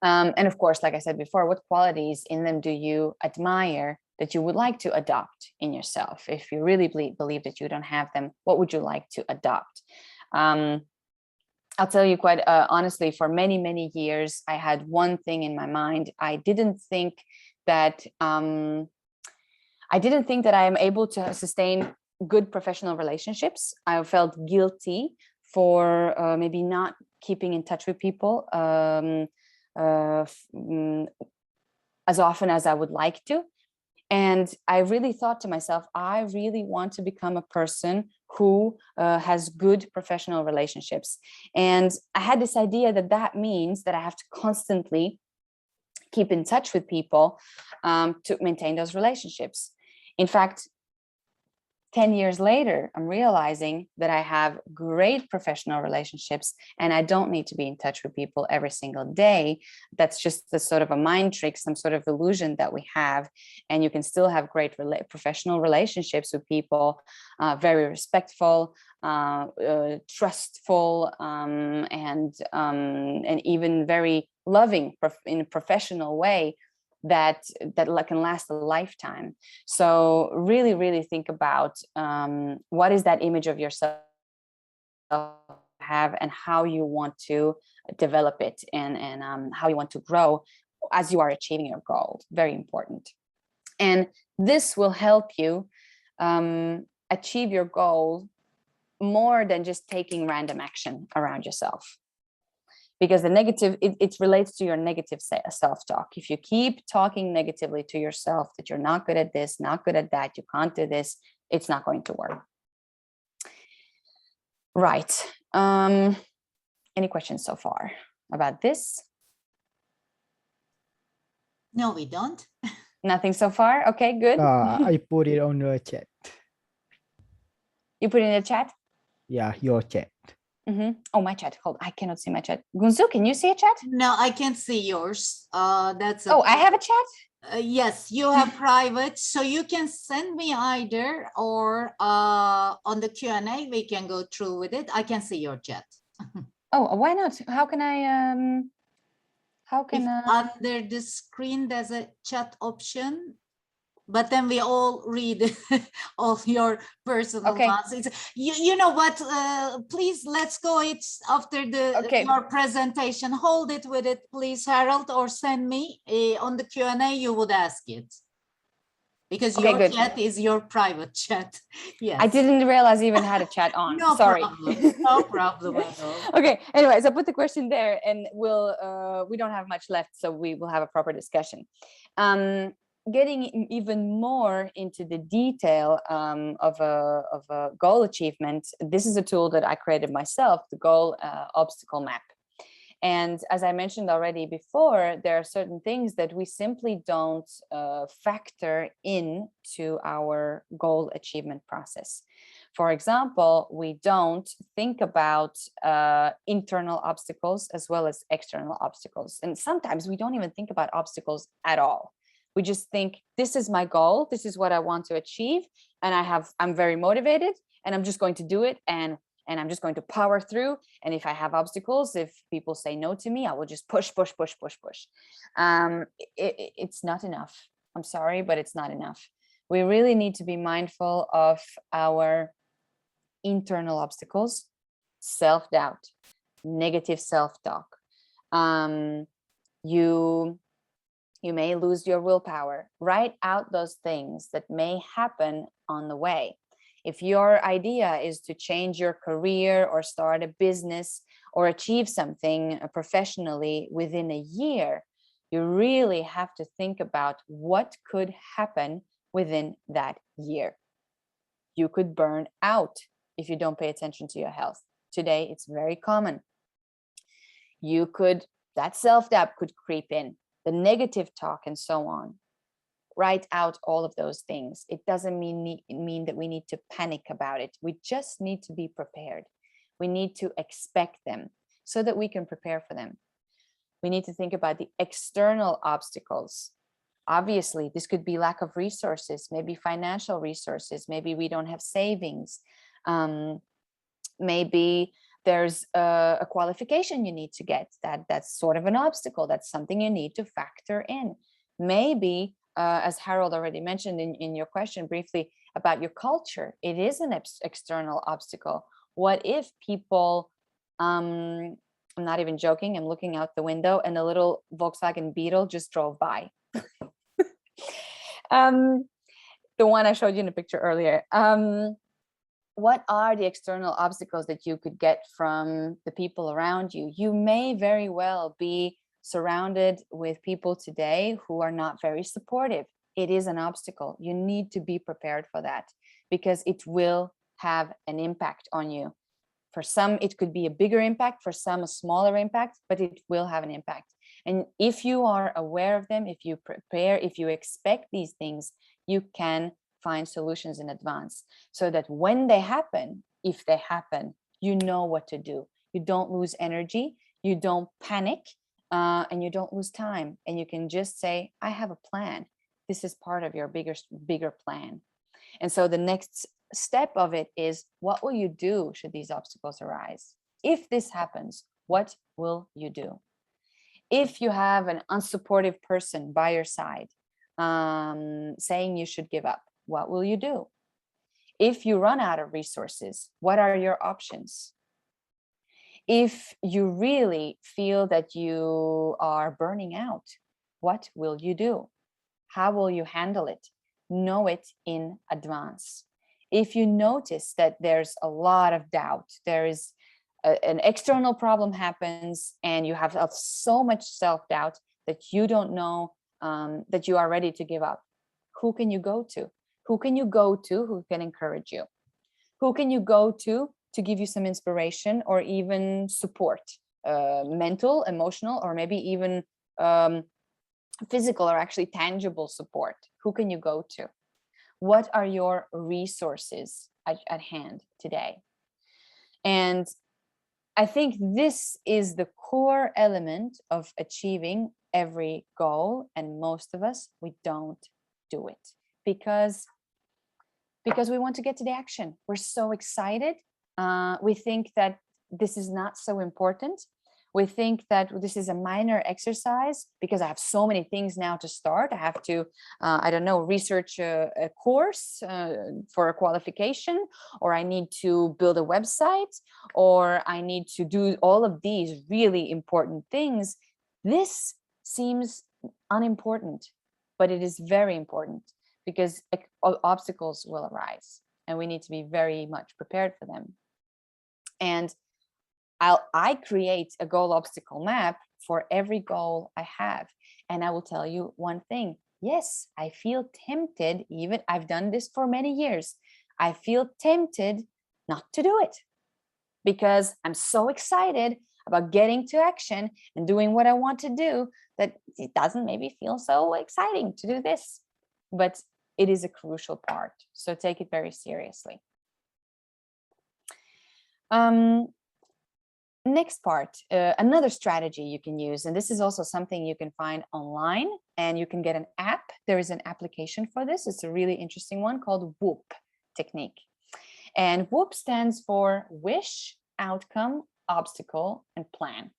And of course, like I said before, what qualities in them do you admire that you would like to adopt in yourself? If you really believe that you don't have them, what would you like to adopt? I'll tell you quite honestly, for many, many years, I had one thing in my mind. I didn't think that I am able to sustain good professional relationships. I felt guilty for maybe not keeping in touch with people as often as I would like to. And I really thought to myself, I really want to become a person who has good professional relationships. And I had this idea that means that I have to constantly keep in touch with people to maintain those relationships. In fact, 10 years later, I'm realizing that I have great professional relationships and I don't need to be in touch with people every single day. That's just the sort of a mind trick, some sort of illusion that we have. And you can still have great professional relationships with people, very respectful, trustful, and even very loving in a professional way that can last a lifetime. So really think about what is that image of yourself have, and how you want to develop it, and how you want to grow as you are achieving your goal. Very important. And this will help you achieve your goal more than just taking random action around yourself. Because the negative, it relates to your negative self-talk. If you keep talking negatively to yourself that you're not good at this, not good at that, you can't do this, it's not going to work. Right. Any questions so far about this? No, we don't. Nothing so far? Okay, good. I put it on the chat. You put it in the chat? Yeah, your chat. Oh, my chat. Hold, I cannot see my chat. Gunzu, can you see a chat? No, I can't see yours. That's Oh, I have a chat? Yes, you have private, so you can send me either, or on the Q&A we can go through with it. I can see your chat. Oh, why not? How can I under the screen there's a chat option, but then we all read all your personal ones. It's, you know what, please, let's go. It's after your presentation. Hold it with it, please, Harold, or send me on the Q&A, you would ask it. Because your chat is your private chat. Yes. I didn't realize I even had a chat on. No Sorry. problem. No problem at all. Okay. Anyways, I put the question there, and we don't have much left, so we will have a proper discussion. Getting even more into the detail of a goal achievement, this is a tool that I created myself, the goal obstacle map. And as I mentioned already before, there are certain things that we simply don't factor in to our goal achievement process. For example, we don't think about internal obstacles as well as external obstacles. And sometimes we don't even think about obstacles at all. We just think, this is my goal, this is what I want to achieve, and I'm very motivated, and I'm just going to do it, and I'm just going to power through. And if I have obstacles, if people say no to me, I will just push. It's not enough. I'm sorry, but it's not enough. We really need to be mindful of our internal obstacles, self-doubt, negative self-talk. You may lose your willpower. Write out those things that may happen on the way. If your idea is to change your career or start a business or achieve something professionally within a year, you really have to think about what could happen within that year. You could burn out if you don't pay attention to your health. Today, it's very common. That self-doubt could creep in, the negative talk and so on. Write out all of those things. It doesn't mean that we need to panic about it. We just need to be prepared. We need to expect them so that we can prepare for them. We need to think about the external obstacles. Obviously, this could be lack of resources, maybe financial resources, maybe we don't have savings, maybe there's a qualification you need to get. That's sort of an obstacle. That's something you need to factor in. Maybe, as Harold already mentioned in your question briefly about your culture, it is an external obstacle. What if people, I'm not even joking, I'm looking out the window and a little Volkswagen Beetle just drove by. The one I showed you in the picture earlier. What are the external obstacles that you could get from the people around you? You may very well be surrounded with people today who are not very supportive. It is an obstacle. You need to be prepared for that because it will have an impact on you. For some, it could be a bigger impact, for some, a smaller impact, but it will have an impact. And if you are aware of them, if you prepare, if you expect these things, you can find solutions in advance so that when they happen, if they happen, you know what to do. You don't lose energy, you don't panic, and you don't lose time. And you can just say, I have a plan. This is part of your bigger plan. And so the next step of it is, what will you do should these obstacles arise? If this happens, what will you do? If you have an unsupportive person by your side, saying you should give up, what will you do? If you run out of resources, what are your options? If you really feel that you are burning out, what will you do? How will you handle it? Know it in advance. If you notice that there's a lot of doubt, there is an external problem happens and you have so much self-doubt that you don't know that you are ready to give up, who can you go to? Who can you go to who can encourage you? Who can you go to give you some inspiration or even support, mental, emotional, or maybe even physical or actually tangible support? Who can you go to? What are your resources at hand today? And I think this is the core element of achieving every goal. And most of us, we don't do it because we want to get to the action. We're so excited. We think that this is not so important. We think that this is a minor exercise because I have so many things now to start. I have to, I don't know, research a course for a qualification, or I need to build a website, or I need to do all of these really important things. This seems unimportant, but it is very important because obstacles will arise and we need to be very much prepared for them. And I create a goal obstacle map for every goal I have. And I will tell you one thing. Yes, I feel tempted, even I've done this for many years. I feel tempted not to do it because I'm so excited about getting to action and doing what I want to do that it doesn't maybe feel so exciting to do this. But it is a crucial part. So take it very seriously. Next part, another strategy you can use, and this is also something you can find online, and you can get an app. There is an application for this. It's a really interesting one called WHOOP technique. And WHOOP stands for wish, outcome, obstacle, and plan.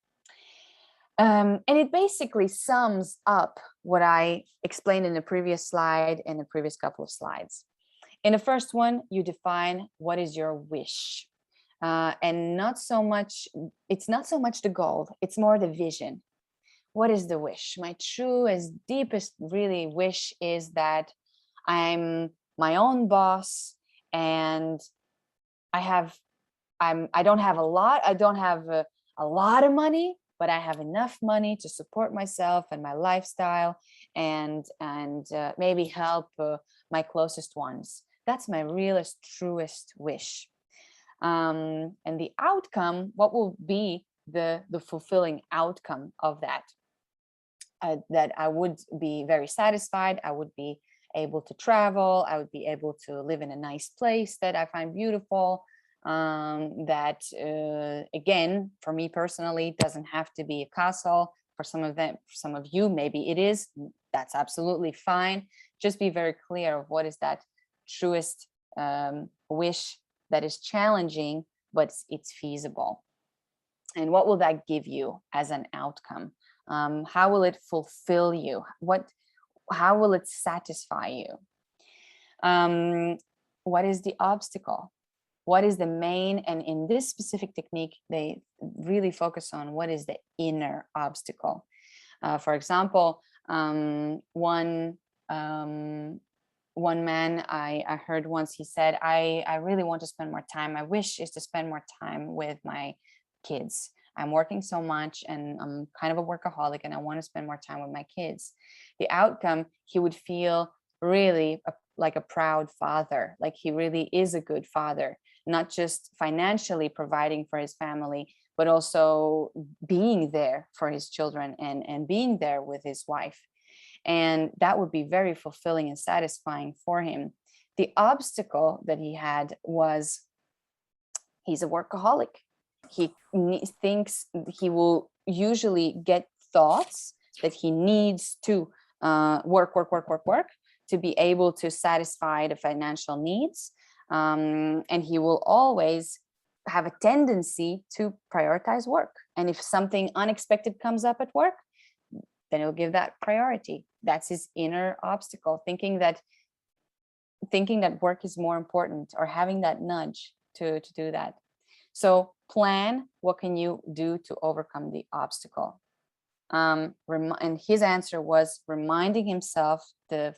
And it basically sums up what I explained in the previous slide and the previous couple of slides. In the first one, you define what is your wish. And not so much, it's not so much the goal, it's more the vision. What is the wish? My truest, deepest really wish is that I'm my own boss, and I don't have a lot, I don't have a lot of money, but I have enough money to support myself and my lifestyle, and maybe help my closest ones. That's my realest, truest wish. And the outcome, what will be the fulfilling outcome of that? That I would be very satisfied. I would be able to travel. I would be able to live in a nice place that I find beautiful. That again, for me personally, doesn't have to be a castle. For some of them, for some of you, maybe it is. That's absolutely fine. Just be very clear of what is that truest wish that is challenging, but it's feasible. And what will that give you as an outcome? How will it fulfill you? How will it satisfy you? What is the obstacle? What is the main? And in this specific technique, they really focus on what is the inner obstacle. For example, one man I heard once, he said, I really want to spend more time. My wish is to spend more time with my kids. I'm working so much and I'm kind of a workaholic, and I want to spend more time with my kids. The outcome, he would feel really like a proud father, like he really is a good father, not just financially providing for his family, but also being there for his children and being there with his wife. And that would be very fulfilling and satisfying for him. The obstacle that he had was he's a workaholic. He thinks he will usually get thoughts that he needs to work to be able to satisfy the financial needs. And he will always have a tendency to prioritize work. And if something unexpected comes up at work, then he'll give that priority. That's his inner obstacle, thinking that work is more important, or having that nudge to do that. So plan, what can you do to overcome the obstacle? And his answer was reminding himself the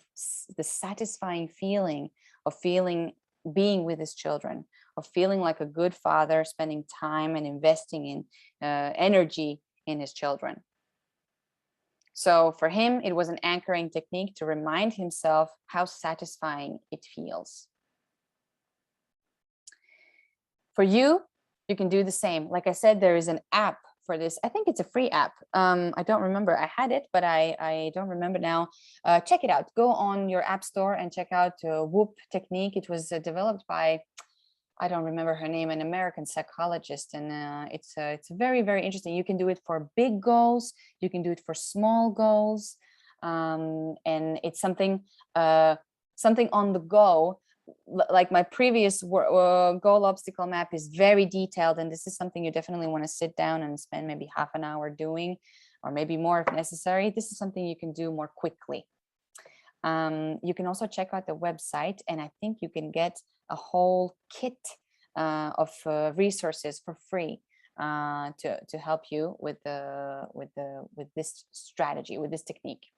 satisfying feeling of being with his children, of feeling like a good father, spending time and investing in energy in his children. So for him, it was an anchoring technique to remind himself how satisfying it feels. For you, you can do the same. Like I said, there is an app for this. I think it's a free app. I don't remember. I had it, but I don't remember now. Check it out. Go on your app store and check out WHOOP technique. It was developed by, I don't remember her name, an American psychologist. And it's very, very interesting. You can do it for big goals. You can do it for small goals. And it's something on the go. Like my previous goal obstacle map is very detailed, and this is something you definitely want to sit down and spend maybe half an hour doing, or maybe more if necessary. This is something you can do more quickly. You can also check out the website, and I think you can get a whole kit of resources for free to help you with this strategy, with this technique.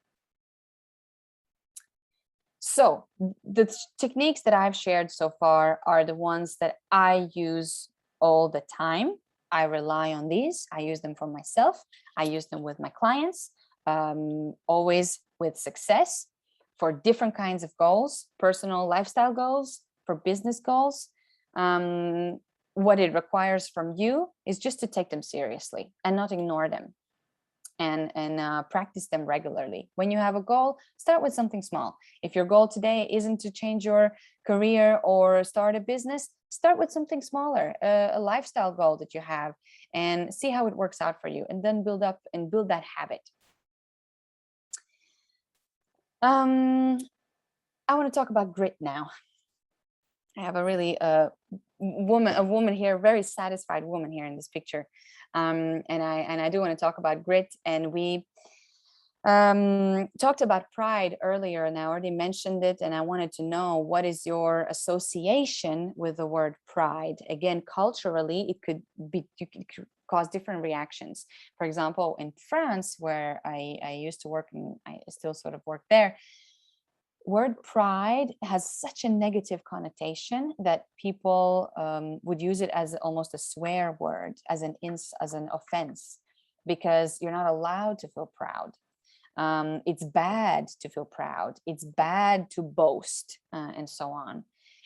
So the techniques that I've shared so far are the ones that I use all the time. I rely on these. I use them for myself. I use them with my clients, always with success, for different kinds of goals, personal lifestyle goals, for business goals. What it requires from you is just to take them seriously and not ignore them. and practice them regularly. When you have a goal, start with something small. If your goal today isn't to change your career or start a business, start with something smaller, a lifestyle goal that you have, and see how it works out for you, and then build up and build that habit. I want to talk about grit now. I have a really woman here, very satisfied woman here in this picture, and I do want to talk about grit. And we talked about pride earlier, and I already mentioned it. And I wanted to know, what is your association with the word pride? Again, culturally, it could cause different reactions. For example, in France, where I used to work, and I still sort of work there, word pride has such a negative connotation that people would use it as almost a swear word, as an offense, because you're not allowed to feel proud. It's bad to feel proud. It's bad to boast, and so on.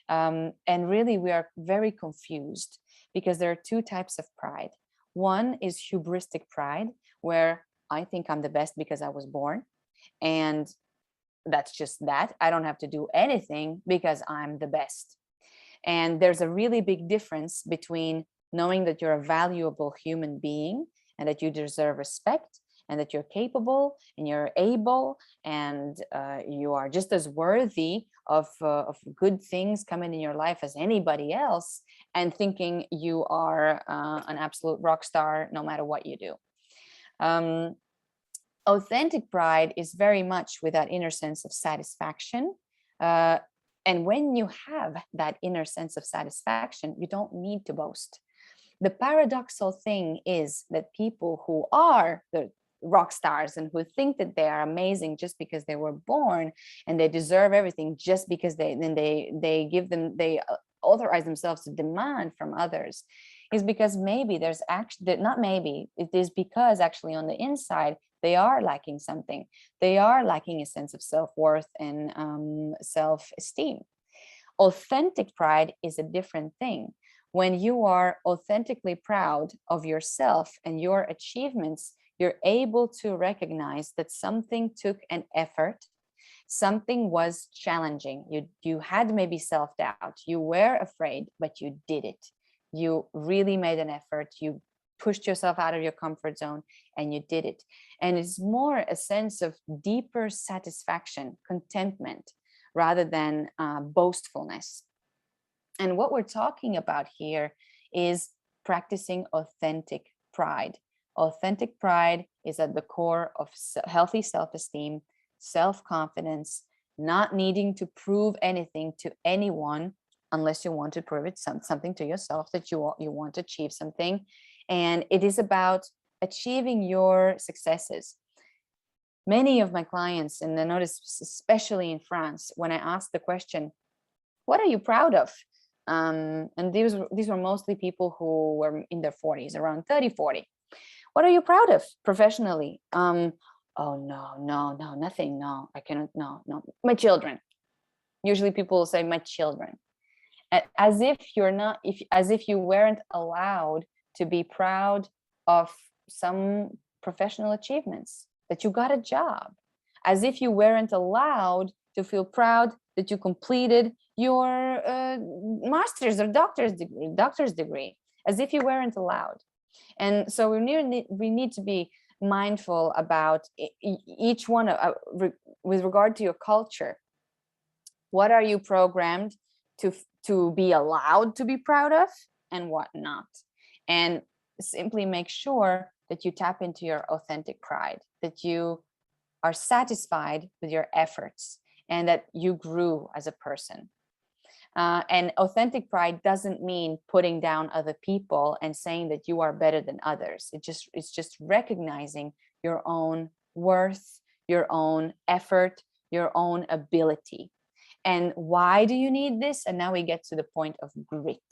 And really, we are very confused, because there are two types of pride. One is hubristic pride, where I think I'm the best because I was born, and that's just that. I don't have to do anything because I'm the best. And there's a really big difference between knowing that you're a valuable human being and that you deserve respect, and that you're capable and you're able, and you are just as worthy of good things coming in your life as anybody else, and thinking you are an absolute rock star no matter what you do. Authentic pride is very much with that inner sense of satisfaction. And when you have that inner sense of satisfaction, you don't need to boast. The paradoxical thing is that people who are the rock stars and who think that they are amazing just because they were born, and they deserve everything just because they authorize themselves to demand from others, is because maybe there's actually, not maybe, it is because actually on the inside they are lacking something. They are lacking a sense of self-worth and self-esteem. Authentic pride is a different thing. When you are authentically proud of yourself and your achievements, you're able to recognize that something took an effort, something was challenging. You had maybe self-doubt, you were afraid, but you did it. You really made an effort, you pushed yourself out of your comfort zone, and you did it. And it's more a sense of deeper satisfaction, contentment, rather than boastfulness. And what we're talking about here is practicing authentic pride. Authentic pride is at the core of healthy self-esteem, self-confidence, not needing to prove anything to anyone unless you want to prove it something to yourself, that you want to achieve something. And it is about achieving your successes. Many of my clients, and I notice especially in France, when I ask the question, what are you proud of? And these were mostly people who were in their 40s, around 30, 40. What are you proud of professionally? Oh, no, nothing. No, I cannot. No, my children. Usually people will say my children, as if you're not, as if you weren't allowed to be proud of some professional achievements, that you got a job, as if you weren't allowed to feel proud that you completed your master's or doctor's degree, as if you weren't allowed. And so we need to be mindful about each one with regard to your culture. What are you programmed to be allowed to be proud of, and what not? And simply make sure that you tap into your authentic pride, that you are satisfied with your efforts, and that you grew as a person. And authentic pride doesn't mean putting down other people and saying that you are better than others. It's just recognizing your own worth, your own effort, your own ability. And why do you need this? And now we get to the point of grit.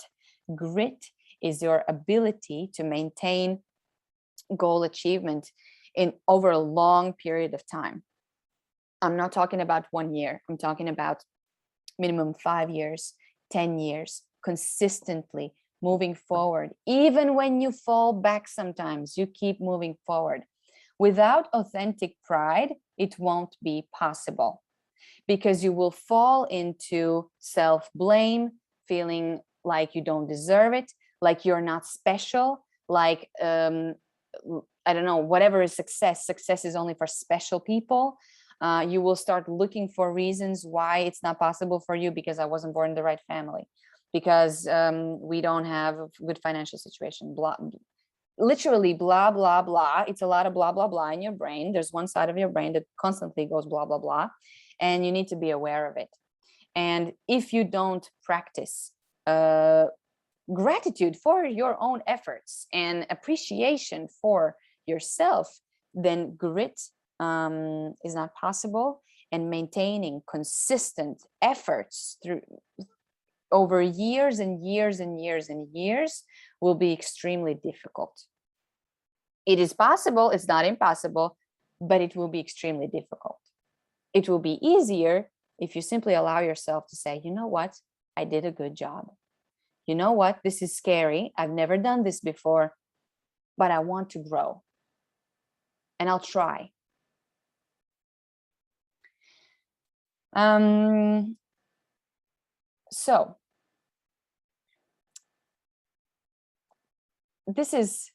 Grit is your ability to maintain goal achievement over a long period of time. I'm not talking about 1 year. I'm talking about minimum 5 years, 10 years, consistently moving forward. Even when you fall back sometimes, you keep moving forward. Without authentic pride, it won't be possible, because you will fall into self-blame, feeling like you don't deserve it, like you're not special, like, I don't know, whatever is success. Success is only for special people. You will start looking for reasons why it's not possible for you, because I wasn't born in the right family, because we don't have a good financial situation, blah, literally blah, blah, blah. It's a lot of blah, blah, blah in your brain. There's one side of your brain that constantly goes blah, blah, blah, and you need to be aware of it. And if you don't practice gratitude for your own efforts and appreciation for yourself, then grit is not possible, and maintaining consistent efforts through over years and years and years and years will be extremely difficult. It is possible, it's not impossible, but it will be extremely difficult. It will be easier if you simply allow yourself to say, you know what, I did a good job. You know what, this is scary. I've never done this before, but I want to grow and I'll try. So this is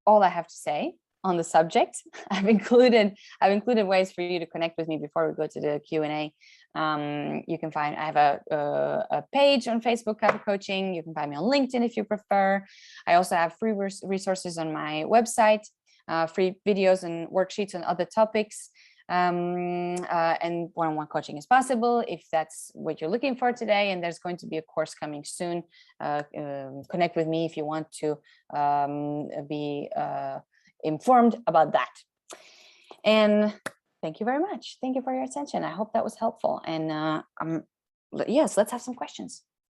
all I have to say on the subject. I've included ways for you to connect with me before we go to the Q&A. You can find, I have a page on Facebook, Kata Coaching. You can find me on LinkedIn if you prefer. I also have free resources on my website, free videos and worksheets on other topics. And one-on-one coaching is possible if that's what you're looking for today. And there's going to be a course coming soon. Connect with me if you want to be informed about that. And thank you very much. Thank you for your attention. I hope that was helpful. And yes, let's have some questions.